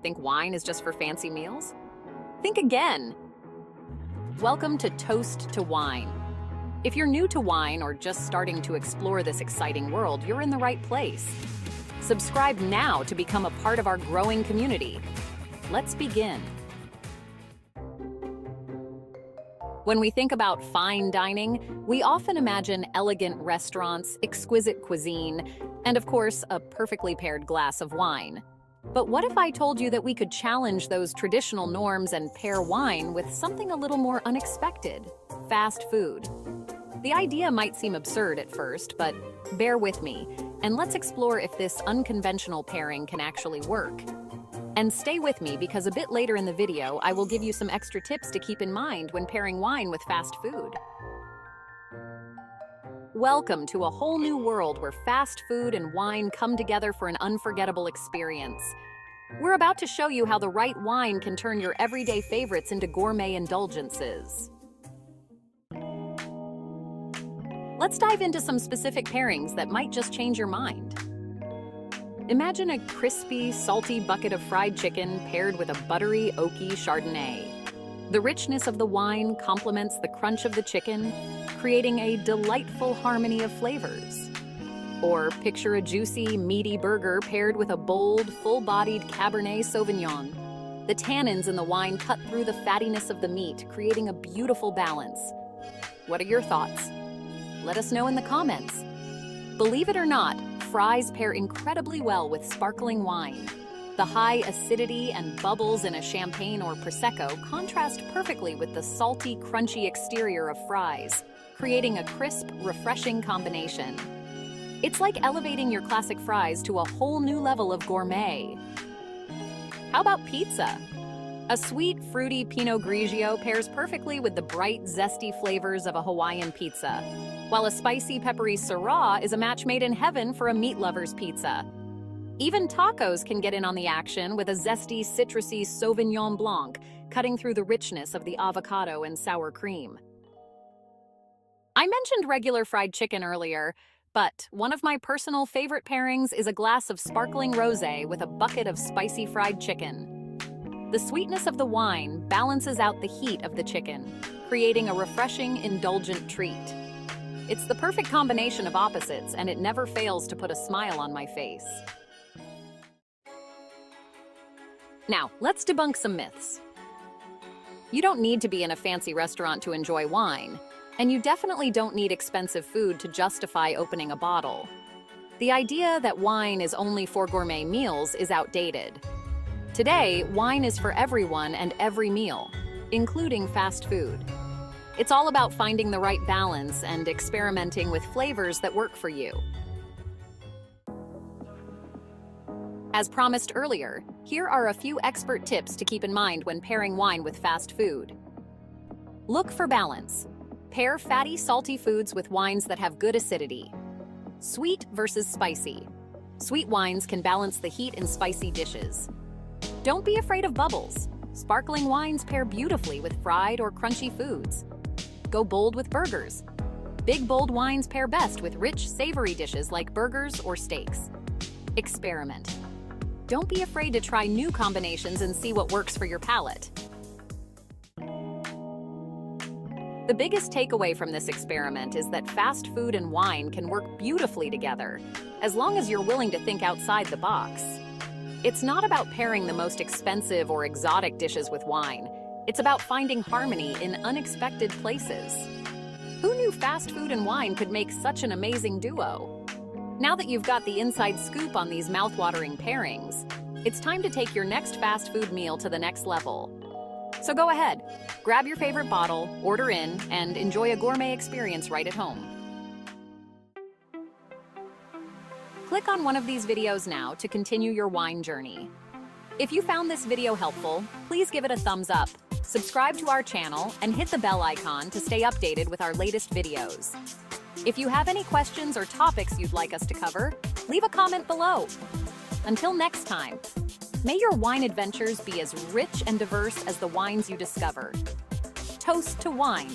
Think wine is just for fancy meals? Think again. Welcome to Toast to Wine. If you're new to wine or just starting to explore this exciting world, you're in the right place. Subscribe now to become a part of our growing community. Let's begin. When we think about fine dining, we often imagine elegant restaurants, exquisite cuisine, and of course, a perfectly paired glass of wine. But what if I told you that we could challenge those traditional norms and pair wine with something a little more unexpected? Fast food. The idea might seem absurd at first, but bear with me, and let's explore if this unconventional pairing can actually work. And stay with me because a bit later in the video, I will give you some extra tips to keep in mind when pairing wine with fast food. Welcome to a whole new world where fast food and wine come together for an unforgettable experience. We're about to show you how the right wine can turn your everyday favorites into gourmet indulgences. Let's dive into some specific pairings that might just change your mind. Imagine a crispy, salty bucket of fried chicken paired with a buttery, oaky Chardonnay. The richness of the wine complements the crunch of the chicken, creating a delightful harmony of flavors. Or picture a juicy, meaty burger paired with a bold, full-bodied Cabernet Sauvignon. The tannins in the wine cut through the fattiness of the meat, creating a beautiful balance. What are your thoughts? Let us know in the comments. Believe it or not, fries pair incredibly well with sparkling wine. The high acidity and bubbles in a champagne or prosecco contrast perfectly with the salty, crunchy exterior of fries, creating a crisp, refreshing combination. It's like elevating your classic fries to a whole new level of gourmet. How about pizza? A sweet, fruity Pinot Grigio pairs perfectly with the bright, zesty flavors of a Hawaiian pizza, while a spicy, peppery Syrah is a match made in heaven for a meat lover's pizza. Even tacos can get in on the action with a zesty, citrusy Sauvignon Blanc, cutting through the richness of the avocado and sour cream. I mentioned regular fried chicken earlier, but one of my personal favorite pairings is a glass of sparkling rosé with a bucket of spicy fried chicken. The sweetness of the wine balances out the heat of the chicken, creating a refreshing, indulgent treat. It's the perfect combination of opposites, and it never fails to put a smile on my face. Now, let's debunk some myths. You don't need to be in a fancy restaurant to enjoy wine, and you definitely don't need expensive food to justify opening a bottle. The idea that wine is only for gourmet meals is outdated. Today, wine is for everyone and every meal, including fast food. It's all about finding the right balance and experimenting with flavors that work for you. As promised earlier, here are a few expert tips to keep in mind when pairing wine with fast food. Look for balance. Pair fatty, salty foods with wines that have good acidity. Sweet versus spicy. Sweet wines can balance the heat in spicy dishes. Don't be afraid of bubbles. Sparkling wines pair beautifully with fried or crunchy foods. Go bold with burgers. Big, bold wines pair best with rich, savory dishes like burgers or steaks. Experiment. Don't be afraid to try new combinations and see what works for your palate. The biggest takeaway from this experiment is that fast food and wine can work beautifully together, as long as you're willing to think outside the box. It's not about pairing the most expensive or exotic dishes with wine. It's about finding harmony in unexpected places. Who knew fast food and wine could make such an amazing duo? Now that you've got the inside scoop on these mouth-watering pairings, it's time to take your next fast food meal to the next level. So go ahead, grab your favorite bottle, order in, and enjoy a gourmet experience right at home. Click on one of these videos now to continue your wine journey. If you found this video helpful, please give it a thumbs up, subscribe to our channel, and hit the bell icon to stay updated with our latest videos. If you have any questions or topics you'd like us to cover, leave a comment below. Until next time, may your wine adventures be as rich and diverse as the wines you discover. Toast to wine.